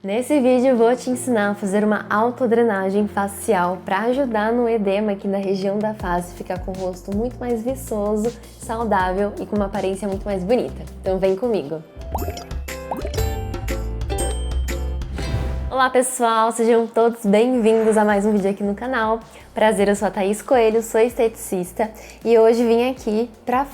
Nesse vídeo eu vou te ensinar a fazer uma autodrenagem facial para ajudar no edema aqui na região da face, ficar com o rosto muito mais viçoso, saudável e com uma aparência muito mais bonita. Então vem comigo! Olá pessoal, sejam todos bem-vindos a mais um vídeo aqui no canal. Prazer, eu sou a Thaís Coelho, sou esteticista e hoje vim aqui para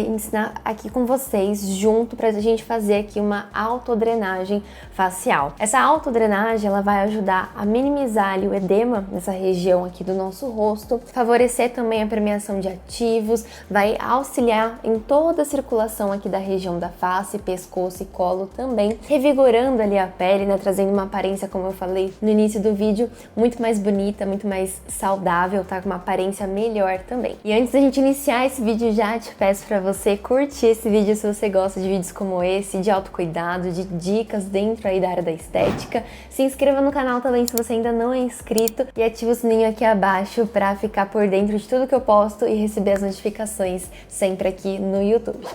ensinar aqui com vocês junto pra gente fazer aqui uma autodrenagem facial. Essa autodrenagem ela vai ajudar a minimizar ali o edema nessa região aqui do nosso rosto, favorecer também a permeação de ativos, vai auxiliar em toda a circulação aqui da região da face, pescoço e colo também, revigorando ali a pele, né, trazendo uma aparência, como eu falei no início do vídeo, muito mais bonita, muito mais saudável, tá? Com uma aparência melhor também. E antes da gente iniciar esse vídeo, já te peço para você curtir esse vídeo se você gosta de vídeos como esse, de autocuidado, de dicas dentro aí da área da estética. Se inscreva no canal também se você ainda não é inscrito e ative o sininho aqui abaixo para ficar por dentro de tudo que eu posto e receber as notificações sempre aqui no YouTube.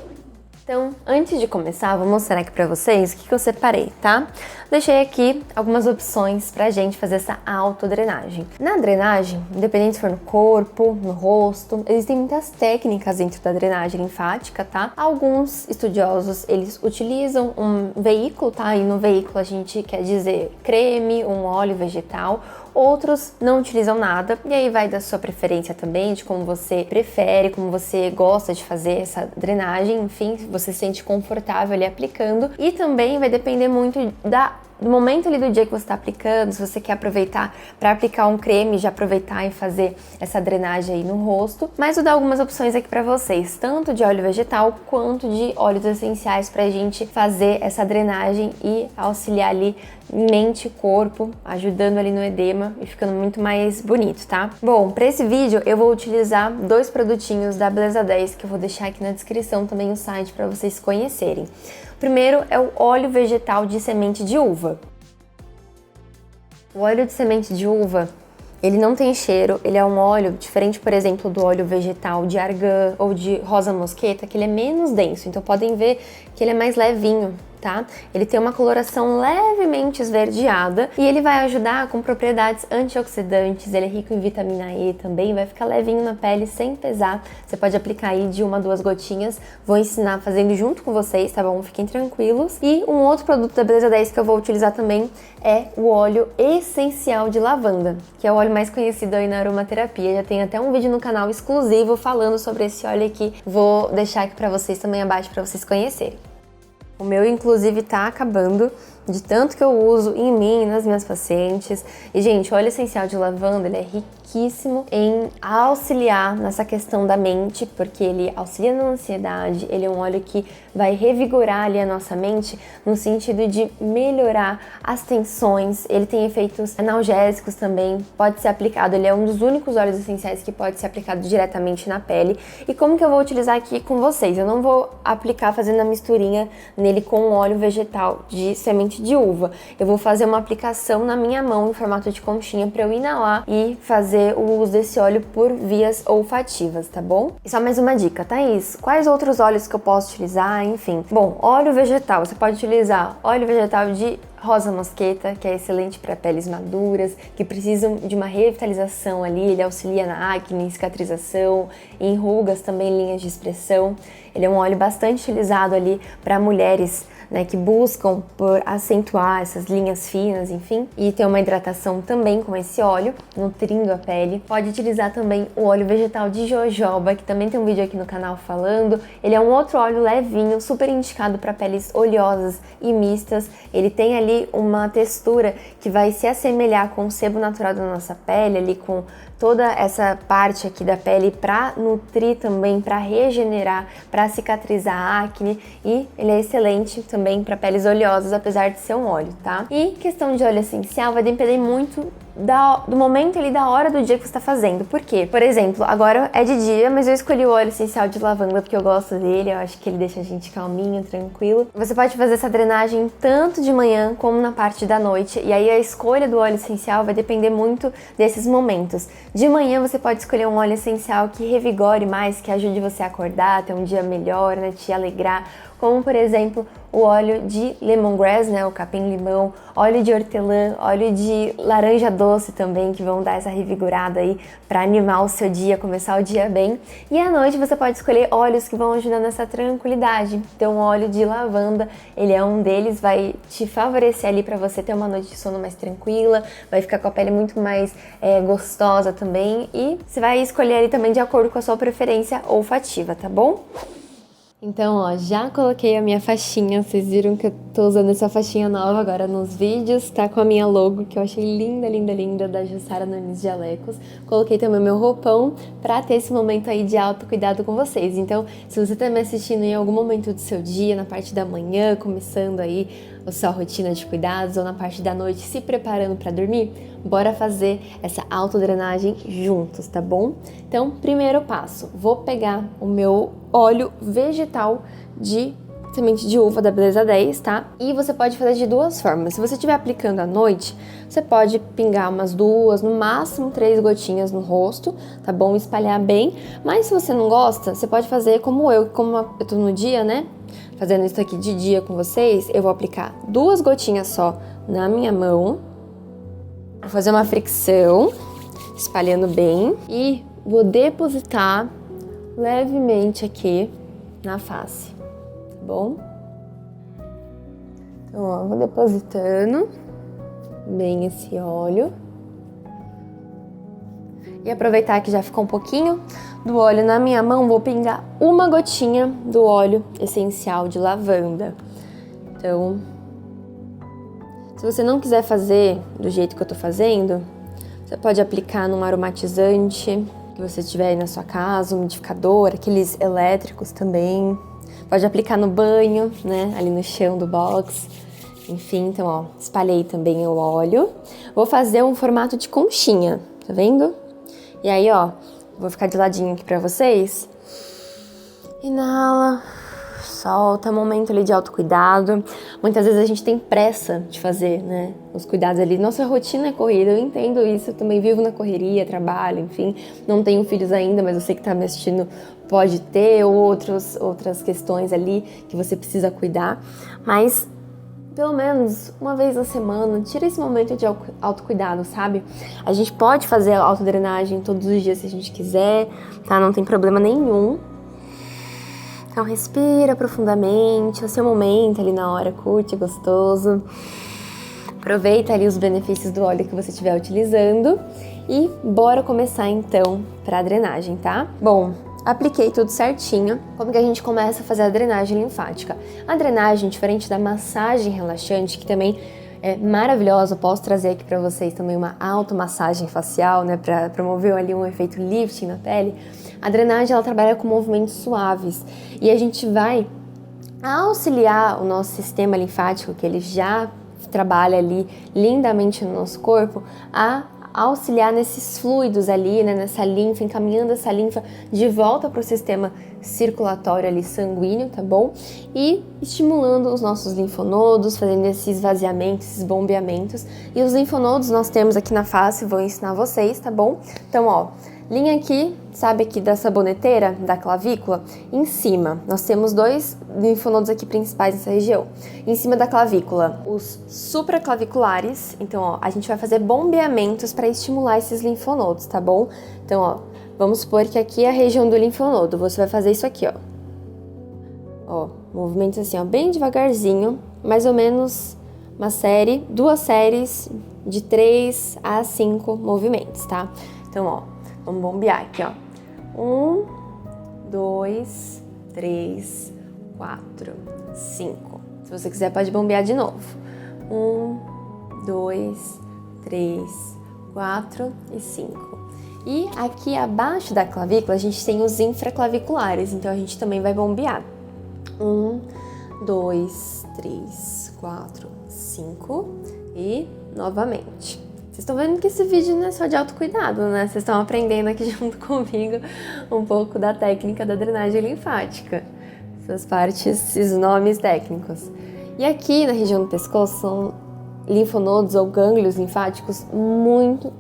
Então, antes de começar, vou mostrar aqui pra vocês o que eu separei, tá? Deixei aqui algumas opções pra gente fazer essa autodrenagem. Na drenagem, independente se for no corpo, no rosto, existem muitas técnicas dentro da drenagem linfática, tá? Alguns estudiosos, eles utilizam um veículo, tá? E no veículo a gente quer dizer creme, um óleo vegetal. Outros não utilizam nada, e aí vai da sua preferência também, de como você prefere, como você gosta de fazer essa drenagem, enfim, você se sente confortável ali aplicando. E também vai depender muito do momento ali do dia que você está aplicando, se você quer aproveitar para aplicar um creme, já aproveitar e fazer essa drenagem aí no rosto. Mas vou dar algumas opções aqui para vocês, tanto de óleo vegetal quanto de óleos essenciais para a gente fazer essa drenagem e auxiliar ali mente e corpo, ajudando ali no edema e ficando muito mais bonito, tá? Bom, para esse vídeo eu vou utilizar dois produtinhos da Beleza 10 que eu vou deixar aqui na descrição também o site para vocês conhecerem. O primeiro é o óleo vegetal de semente de uva. O óleo de semente de uva, ele não tem cheiro, ele é um óleo diferente, por exemplo, do óleo vegetal de argan ou de rosa mosqueta, que ele é menos denso, então podem ver que ele é mais levinho, tá? Ele tem uma coloração levemente esverdeada e ele vai ajudar com propriedades antioxidantes, ele é rico em vitamina E também, vai ficar levinho na pele sem pesar. Você pode aplicar aí de 1 a 2 gotinhas, vou ensinar fazendo junto com vocês, tá bom? Fiquem tranquilos. E um outro produto da Beleza 10 que eu vou utilizar também é o óleo essencial de lavanda, que é o óleo mais conhecido aí na aromaterapia. Já tem até um vídeo no canal exclusivo falando sobre esse óleo aqui, vou deixar aqui pra vocês também abaixo pra vocês conhecerem. O meu, inclusive, tá acabando de tanto que eu uso em mim e nas minhas pacientes. E, gente, o óleo essencial de lavanda, ele é riquíssimo em auxiliar nessa questão da mente, porque ele auxilia na ansiedade, ele é um óleo que vai revigorar ali a nossa mente no sentido de melhorar as tensões, ele tem efeitos analgésicos também, pode ser aplicado, ele é um dos únicos óleos essenciais que pode ser aplicado diretamente na pele. E como que eu vou utilizar aqui com vocês? Eu não vou aplicar fazendo a misturinha nele com um óleo vegetal de semente de uva. Eu vou fazer uma aplicação na minha mão em formato de conchinha para eu inalar e fazer o uso desse óleo por vias olfativas, tá bom? E só mais uma dica, Thaís, quais outros óleos que eu posso utilizar? Enfim, bom, óleo vegetal, você pode utilizar óleo vegetal de rosa mosqueta, que é excelente para peles maduras, que precisam de uma revitalização ali, ele auxilia na acne, cicatrização, em rugas também, linhas de expressão. Ele é um óleo bastante utilizado ali para mulheres, né, que buscam por acentuar essas linhas finas, enfim, e ter uma hidratação também com esse óleo, nutrindo a pele. Pode utilizar também o óleo vegetal de jojoba, que também tem um vídeo aqui no canal falando. Ele é um outro óleo levinho, super indicado para peles oleosas e mistas. Ele tem ali uma textura que vai se assemelhar com o sebo natural da nossa pele, ali com toda essa parte aqui da pele para nutrir também, para regenerar, para cicatrizar a acne, e ele é excelente também para peles oleosas, apesar de ser um óleo, tá? E questão de óleo essencial vai depender muito do momento ali, da hora do dia que você está fazendo. Por quê? Por exemplo, agora é de dia, mas eu escolhi o óleo essencial de lavanda porque eu gosto dele, eu acho que ele deixa a gente calminho, tranquilo. Você pode fazer essa drenagem tanto de manhã como na parte da noite, e aí a escolha do óleo essencial vai depender muito desses momentos. De manhã você pode escolher um óleo essencial que revigore mais, que ajude você a acordar, ter um dia melhor, né, te alegrar, como por exemplo o óleo de lemongrass, né, o capim-limão, óleo de hortelã, óleo de laranja doce também, que vão dar essa revigorada aí para animar o seu dia, começar o dia bem. E à noite você pode escolher óleos que vão ajudar nessa tranquilidade. Então o óleo de lavanda, ele é um deles, vai te favorecer ali para você ter uma noite de sono mais tranquila, vai ficar com a pele muito mais gostosa também, e você vai escolher ali também de acordo com a sua preferência olfativa, tá bom? Então, ó, já coloquei a minha faixinha, vocês viram que eu tô usando essa faixinha nova agora nos vídeos, tá com a minha logo, que eu achei linda, linda, linda, da Jussara Nunes Jalecos. Coloquei também o meu roupão pra ter esse momento aí de autocuidado com vocês. Então, se você tá me assistindo em algum momento do seu dia, na parte da manhã, começando aí a sua rotina de cuidados, ou na parte da noite, se preparando pra dormir, bora fazer essa autodrenagem juntos, tá bom? Então, primeiro passo, vou pegar o meu óleo vegetal de semente de uva da Beleza 10, tá? E você pode fazer de duas formas. Se você estiver aplicando à noite, você pode pingar umas 2, no máximo 3 gotinhas no rosto, tá bom? Espalhar bem. Mas se você não gosta, você pode fazer como eu tô no dia, né? Fazendo isso aqui de dia com vocês, eu vou aplicar 2 gotinhas só na minha mão. Vou fazer uma fricção, espalhando bem, e vou depositar levemente aqui na face, tá bom? Então, ó, vou depositando bem esse óleo. E aproveitar que já ficou um pouquinho do óleo na minha mão, vou pingar uma gotinha do óleo essencial de lavanda. Então, se você não quiser fazer do jeito que eu tô fazendo, você pode aplicar num aromatizante que você tiver aí na sua casa, um umidificador, aqueles elétricos também. Pode aplicar no banho, né, ali no chão do box. Enfim, então, ó, espalhei também o óleo. Vou fazer um formato de conchinha, tá vendo? E aí, ó, vou ficar de ladinho aqui pra vocês. Inala, solta, momento ali de autocuidado. Muitas vezes a gente tem pressa de fazer, né, os cuidados ali. Nossa rotina é corrida, eu entendo isso, eu também vivo na correria, trabalho, enfim. Não tenho filhos ainda, mas eu sei que tá me assistindo, pode ter outras questões ali que você precisa cuidar. Mas pelo menos uma vez na semana, tira esse momento de autocuidado, sabe? A gente pode fazer a autodrenagem todos os dias se a gente quiser, tá? Não tem problema nenhum. Então respira profundamente, o seu momento ali na hora, curte, gostoso. Aproveita ali os benefícios do óleo que você estiver utilizando e bora começar então para a drenagem, tá? Bom, apliquei tudo certinho. Como que a gente começa a fazer a drenagem linfática? A drenagem, diferente da massagem relaxante, que também é maravilhosa, eu posso trazer aqui para vocês também uma automassagem facial, né, para promover ali um efeito lifting na pele. A drenagem, ela trabalha com movimentos suaves e a gente vai auxiliar o nosso sistema linfático, que ele já trabalha ali lindamente no nosso corpo, a auxiliar nesses fluidos ali, né, nessa linfa, encaminhando essa linfa de volta para o sistema circulatório ali sanguíneo, tá bom? E estimulando os nossos linfonodos, fazendo esses esvaziamentos, esses bombeamentos. E os linfonodos nós temos aqui na face, vou ensinar vocês, tá bom? Então, ó, linha aqui, sabe aqui da saboneteira, da clavícula? Em cima, nós temos 2 linfonodos aqui principais nessa região. Em cima da clavícula, os supraclaviculares. Então, ó, a gente vai fazer bombeamentos para estimular esses linfonodos, tá bom? Então, ó, vamos supor que aqui é a região do linfonodo. Você vai fazer isso aqui, ó. Ó, movimentos assim, ó, bem devagarzinho, mais ou menos uma série, 2 séries de 3 a 5 movimentos, tá? Então, ó, vamos bombear aqui, ó. 1, 2, 3, 4, 5. Se você quiser, pode bombear de novo. 1, 2, 3, 4 e 5. E aqui abaixo da clavícula, a gente tem os infraclaviculares, então a gente também vai bombear. 1, 2, 3, 4, 5 e novamente. Vocês estão vendo que esse vídeo não é só de autocuidado, né? Vocês estão aprendendo aqui junto comigo um pouco da técnica da drenagem linfática. Essas partes, esses nomes técnicos. E aqui na região do pescoço são linfonodos ou gânglios linfáticos muito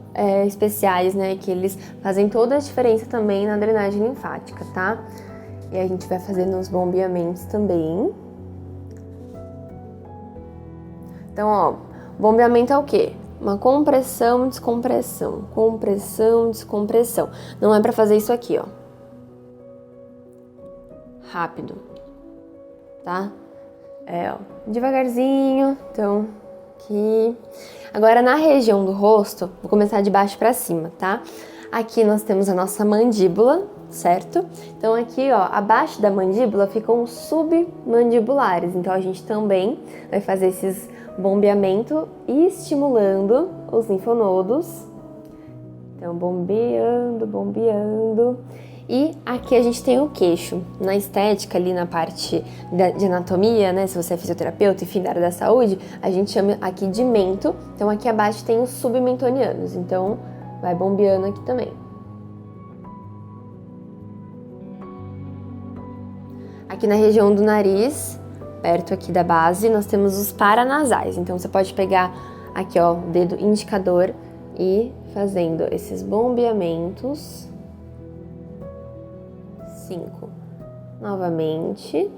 especiais, né? Que eles fazem toda a diferença também na drenagem linfática, tá? E a gente vai fazendo os bombeamentos também. Então, ó, bombeamento é o quê? Uma compressão, descompressão, compressão, descompressão. Não é pra fazer isso aqui, ó. Rápido, tá? Ó, devagarzinho, então, aqui. Agora, na região do rosto, vou começar de baixo pra cima, tá? Aqui nós temos a nossa mandíbula, certo? Então, aqui, ó, abaixo da mandíbula ficam os submandibulares. Então, a gente também vai fazer esses bombeamento estimulando os linfonodos. Então, bombeando, bombeando. E aqui a gente tem o queixo. Na estética, ali na parte de anatomia, né? Se você é fisioterapeuta, enfim, da área da saúde, a gente chama aqui de mento. Então, aqui abaixo tem os submentonianos. Então, vai bombeando aqui também. Aqui na região do nariz, perto aqui da base, nós temos os paranasais. Então, você pode pegar aqui, ó, o dedo indicador e fazendo esses bombeamentos. 5. Novamente.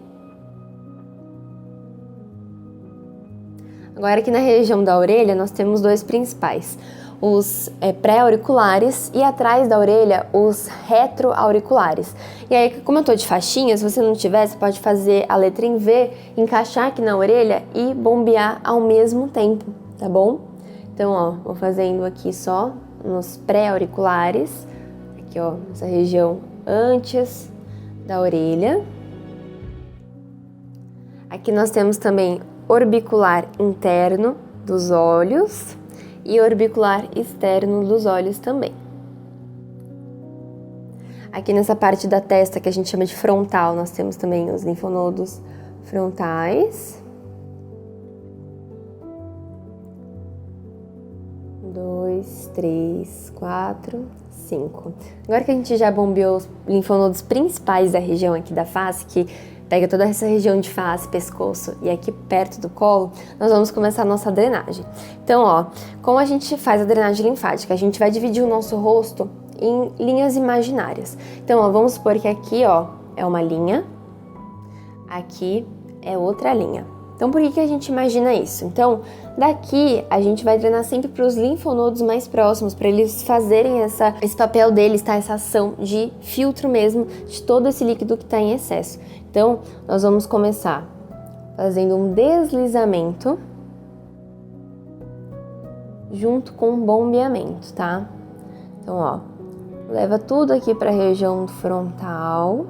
Agora aqui na região da orelha nós temos dois principais. Os pré-auriculares e atrás da orelha os retroauriculares. E aí, como eu tô de faixinha, se você não tiver, você pode fazer a letra em V, encaixar aqui na orelha e bombear ao mesmo tempo, tá bom? Então, ó, vou fazendo aqui só nos pré-auriculares, aqui ó, essa região antes da orelha. Aqui nós temos também orbicular interno dos olhos e orbicular externo dos olhos também. Aqui nessa parte da testa que a gente chama de frontal, nós temos também os linfonodos frontais. 2, 3, 4, 5. Agora que a gente já bombeou os linfonodos principais da região aqui da face, que pega toda essa região de face, pescoço e aqui perto do colo, nós vamos começar a nossa drenagem. Então, ó, como a gente faz a drenagem linfática? A gente vai dividir o nosso rosto em linhas imaginárias. Então, ó, vamos supor que aqui, ó, é uma linha, aqui é outra linha. Então, por que a gente imagina isso? Então, daqui a gente vai drenar sempre para os linfonodos mais próximos, para eles fazerem esse papel deles, tá? Essa ação de filtro mesmo de todo esse líquido que está em excesso. Então, nós vamos começar fazendo um deslizamento junto com um bombeamento, tá? Então, ó, leva tudo aqui para a região frontal.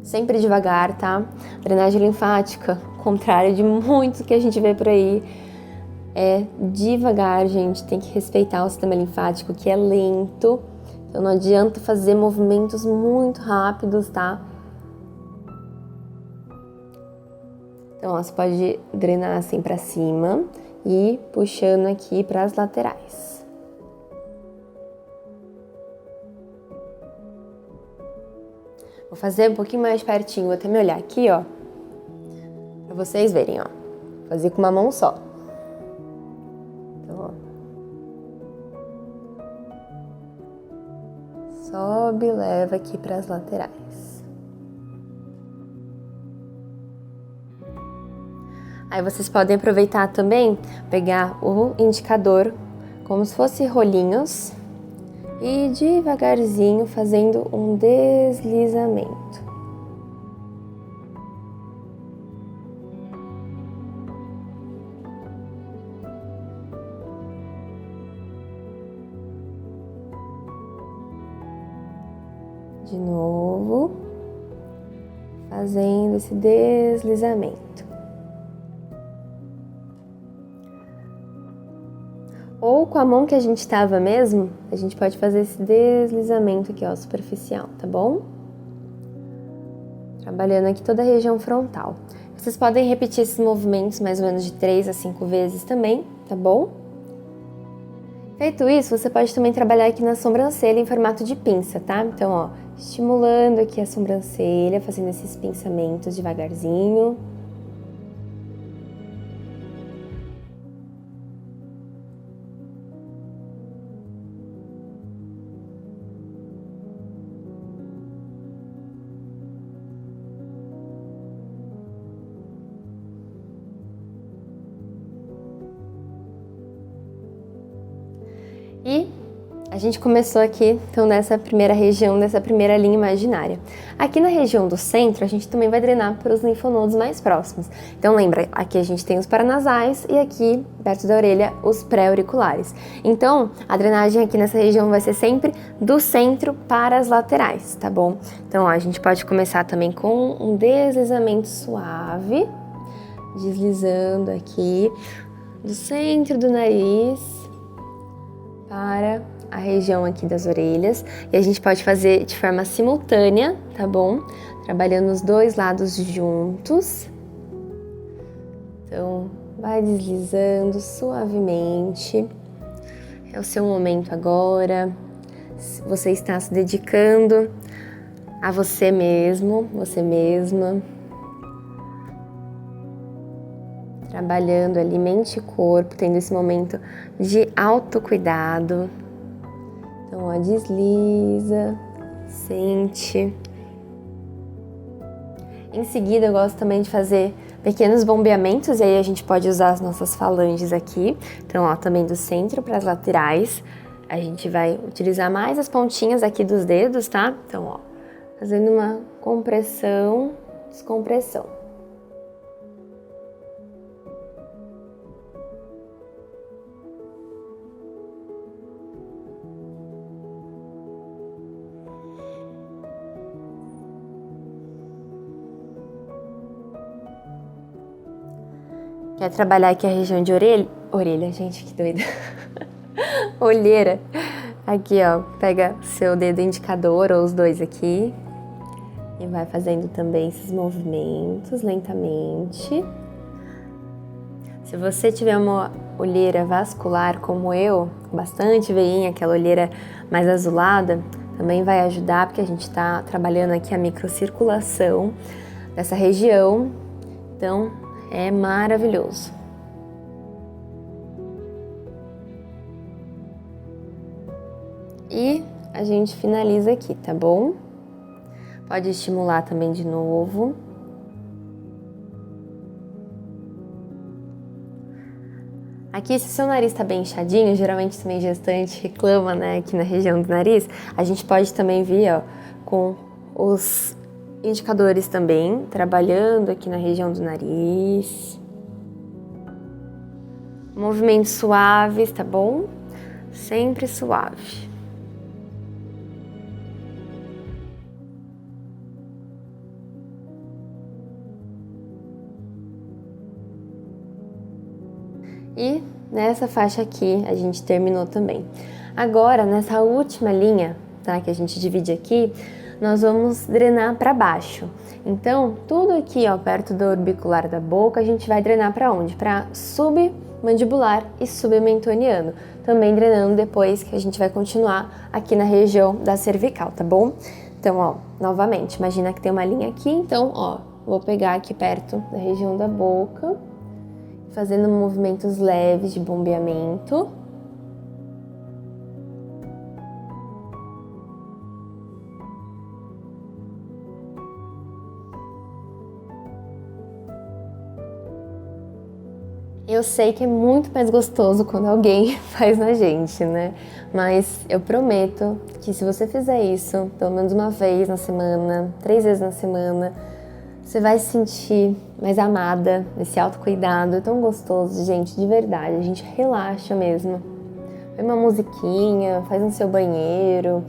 Sempre devagar, tá? Drenagem linfática, contrário de muito que a gente vê por aí, é devagar, gente. Tem que respeitar o sistema linfático, que é lento. Então não adianta fazer movimentos muito rápidos, tá? Então, ó, você pode drenar assim pra cima e puxando aqui para as laterais. Vou fazer um pouquinho mais pertinho, vou até me olhar aqui, ó, pra vocês verem, ó. Vou fazer com uma mão só. Então, ó. Sobe, leva aqui para as laterais. Aí vocês podem aproveitar também, pegar o indicador como se fosse rolinhos e devagarzinho fazendo um deslizamento. De novo, fazendo esse deslizamento. Ou com a mão que a gente estava mesmo, a gente pode fazer esse deslizamento aqui, ó, superficial, tá bom? Trabalhando aqui toda a região frontal. Vocês podem repetir esses movimentos mais ou menos de 3 a 5 vezes também, tá bom? Feito isso, você pode também trabalhar aqui na sobrancelha em formato de pinça, tá? Então, ó, estimulando aqui a sobrancelha, fazendo esses pinçamentos devagarzinho. E a gente começou aqui, então, nessa primeira região, nessa primeira linha imaginária. Aqui na região do centro, a gente também vai drenar para os linfonodos mais próximos. Então, lembra, aqui a gente tem os paranasais e aqui, perto da orelha, os pré-auriculares. Então, a drenagem aqui nessa região vai ser sempre do centro para as laterais, tá bom? Então, ó, a gente pode começar também com um deslizamento suave, deslizando aqui do centro do nariz para a região aqui das orelhas, e a gente pode fazer de forma simultânea, tá bom? Trabalhando os dois lados juntos. Então, vai deslizando suavemente. É o seu momento agora. Você está se dedicando a você mesmo, você mesma. Trabalhando ali mente e corpo, tendo esse momento de autocuidado. Então, ó, desliza, sente. Em seguida, eu gosto também de fazer pequenos bombeamentos, e aí a gente pode usar as nossas falanges aqui. Então, ó, também do centro para as laterais. A gente vai utilizar mais as pontinhas aqui dos dedos, tá? Então, ó, fazendo uma compressão, descompressão. Quer trabalhar aqui a região de orelha, gente, que doida. Olheira. Aqui, ó, pega seu dedo indicador ou os dois aqui e vai fazendo também esses movimentos lentamente. Se você tiver uma olheira vascular como eu, bastante veinha, aquela olheira mais azulada, também vai ajudar, porque a gente tá trabalhando aqui a microcirculação dessa região. Então, é maravilhoso. E a gente finaliza aqui, tá bom? Pode estimular também de novo. Aqui, se o seu nariz tá bem inchadinho, geralmente também gestante reclama, né, aqui na região do nariz, a gente pode também vir, ó, com os indicadores também, trabalhando aqui na região do nariz. Movimentos suaves, tá bom? Sempre suave. E nessa faixa aqui a gente terminou também. Agora, nessa última linha, tá, que a gente divide aqui, nós vamos drenar para baixo. Então, tudo aqui, ó, perto do orbicular da boca, a gente vai drenar para onde? Para submandibular e submentoniano. Também drenando depois, que a gente vai continuar aqui na região da cervical, tá bom? Então, ó, novamente, imagina que tem uma linha aqui, então, ó, vou pegar aqui perto da região da boca, fazendo movimentos leves de bombeamento. Eu sei que é muito mais gostoso quando alguém faz na gente, né? Mas eu prometo que se você fizer isso, pelo menos uma vez na semana, 3 vezes na semana, você vai se sentir mais amada, esse autocuidado é tão gostoso, gente, de verdade. A gente relaxa mesmo. Põe uma musiquinha, faz no seu banheiro,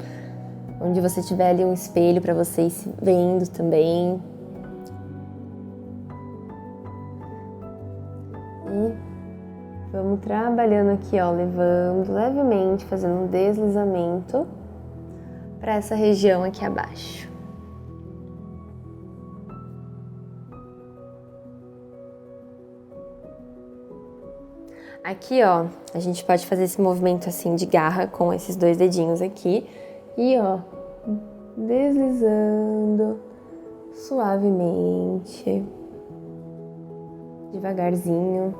onde você tiver ali um espelho para você ir se vendo também. E vamos trabalhando aqui, ó, levando levemente, fazendo um deslizamento para essa região aqui abaixo. Aqui, ó, a gente pode fazer esse movimento assim de garra com esses 2 dedinhos aqui e, ó, deslizando suavemente, devagarzinho.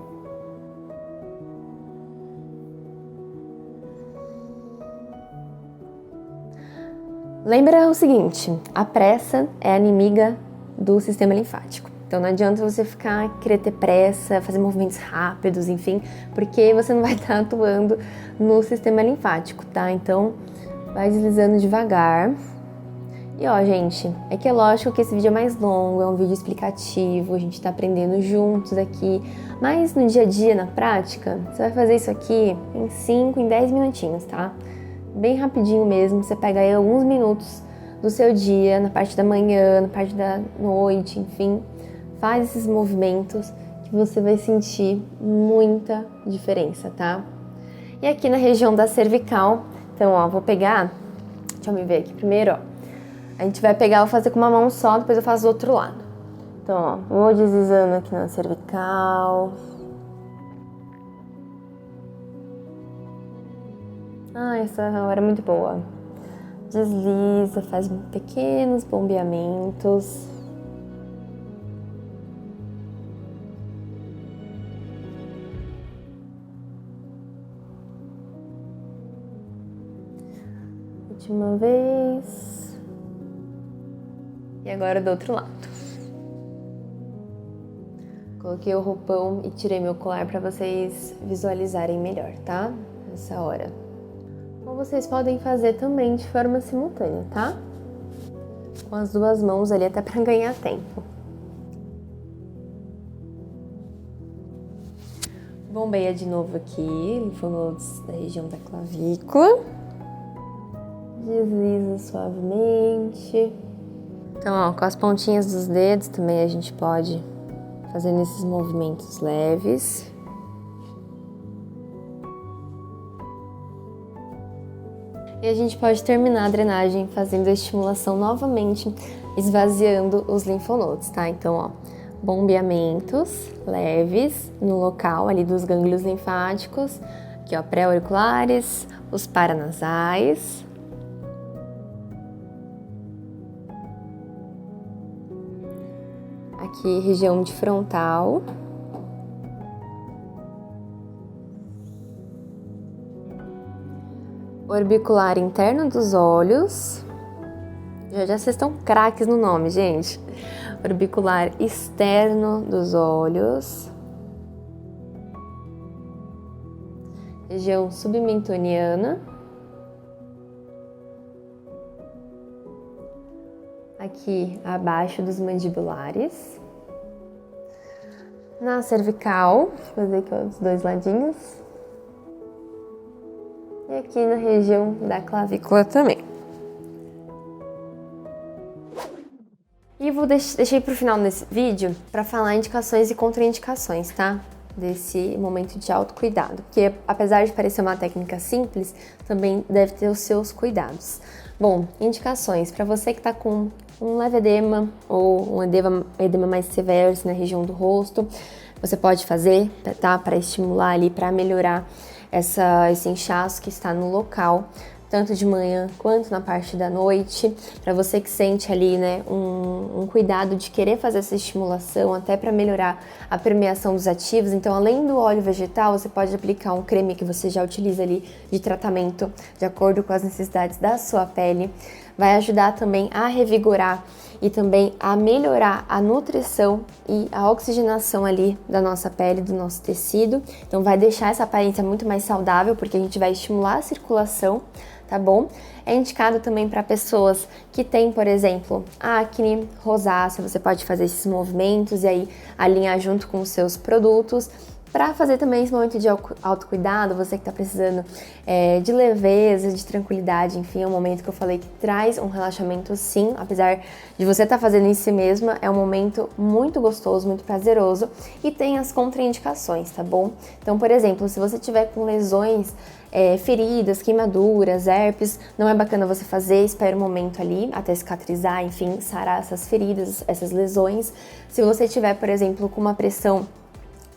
Lembra o seguinte, a pressa é a inimiga do sistema linfático. Então não adianta você querer ter pressa, fazer movimentos rápidos, enfim, porque você não vai estar atuando no sistema linfático, tá? Então vai deslizando devagar. E ó, gente, é que é lógico que esse vídeo é mais longo, é um vídeo explicativo, a gente tá aprendendo juntos aqui, mas no dia a dia, na prática, você vai fazer isso aqui em 5, em 10 minutinhos, tá? Bem rapidinho mesmo, você pega aí alguns minutos do seu dia, na parte da manhã, na parte da noite, enfim, faz esses movimentos que você vai sentir muita diferença, tá? E aqui na região da cervical, então ó, vou pegar, deixa eu me ver aqui primeiro, ó. A gente vai pegar, vou fazer com uma mão só, depois eu faço do outro lado. Então, ó, vou deslizando aqui na cervical. Ah, essa hora é muito boa. Desliza, faz pequenos bombeamentos. Última vez. E agora do outro lado. Coloquei o roupão e tirei meu colar para vocês visualizarem melhor, tá? Nessa hora. Ou vocês podem fazer também de forma simultânea, tá? Com as duas mãos ali, até para ganhar tempo. Bombeia de novo aqui, linfonodos da região da clavícula. Desliza suavemente. Então, ó, com as pontinhas dos dedos também a gente pode fazer esses movimentos leves. E a gente pode terminar a drenagem fazendo a estimulação novamente, esvaziando os linfonodos, tá? Então, ó, bombeamentos leves no local ali dos gânglios linfáticos, aqui ó, pré-auriculares, os paranasais. Aqui, região de frontal. Orbicular interno dos olhos. Já vocês estão craques no nome, gente. Orbicular externo dos olhos. Região submentoniana. Aqui abaixo dos mandibulares. Na cervical, vou fazer aqui os dois ladinhos. E aqui na região da clavícula também. E deixei para o final desse vídeo para falar indicações e contraindicações, tá? Desse momento de autocuidado. Porque apesar de parecer uma técnica simples, também deve ter os seus cuidados. Bom, indicações para você que está com um leve edema ou um edema mais severo assim, na região do rosto, você pode fazer, tá? Para estimular ali, para melhorar esse inchaço que está no local, tanto de manhã quanto na parte da noite. Para você que sente ali, né, um cuidado de querer fazer essa estimulação, até para melhorar a permeação dos ativos. Então, além do óleo vegetal, você pode aplicar um creme que você já utiliza ali de tratamento, de acordo com as necessidades da sua pele. Vai ajudar também a revigorar e também a melhorar a nutrição e a oxigenação ali da nossa pele, do nosso tecido. Então vai deixar essa aparência muito mais saudável, porque a gente vai estimular a circulação, tá bom? É indicado também para pessoas que têm, por exemplo, acne, rosácea. Você pode fazer esses movimentos e aí alinhar junto com os seus produtos. Para fazer também esse momento de autocuidado, você que está precisando de leveza, de tranquilidade, enfim, é um momento que eu falei que traz um relaxamento sim, apesar de você estar fazendo em si mesma, é um momento muito gostoso, muito prazeroso e tem as contraindicações, tá bom? Então, por exemplo, se você tiver com lesões, feridas, queimaduras, herpes, não é bacana você fazer, espera um momento ali até cicatrizar, enfim, sarar essas feridas, essas lesões. Se você tiver, por exemplo, com uma pressão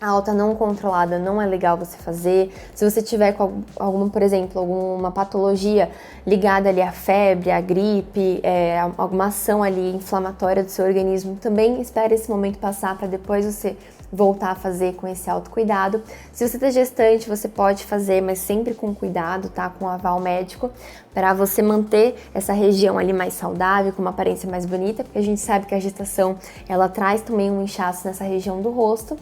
alta não controlada, não é legal você fazer. Se você tiver com alguma, por exemplo, alguma patologia ligada ali à febre, à gripe, alguma ação ali inflamatória do seu organismo, também espere esse momento passar para depois você voltar a fazer com esse autocuidado. Se você tá gestante, você pode fazer, mas sempre com cuidado, tá? Com aval médico, para você manter essa região ali mais saudável, com uma aparência mais bonita, porque a gente sabe que a gestação, ela traz também um inchaço nessa região do rosto.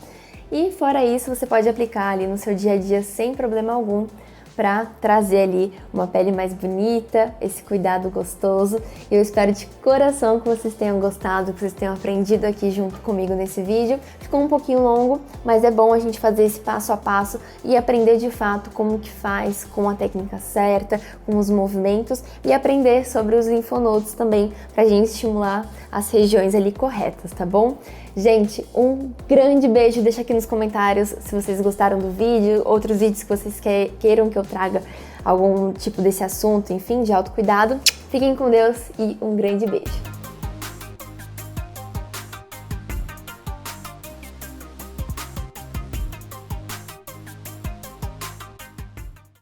E fora isso, você pode aplicar ali no seu dia a dia sem problema algum, para trazer ali uma pele mais bonita, esse cuidado gostoso. Eu espero de coração que vocês tenham gostado, que vocês tenham aprendido aqui junto comigo nesse vídeo. Ficou um pouquinho longo, mas é bom a gente fazer esse passo a passo e aprender de fato como que faz, com a técnica certa, com os movimentos, e aprender sobre os linfonodos também, pra gente estimular as regiões ali corretas, tá bom? Gente, um grande beijo, deixa aqui nos comentários se vocês gostaram do vídeo, outros vídeos que vocês queiram que eu traga algum tipo desse assunto, enfim, de autocuidado. Fiquem com Deus e um grande beijo.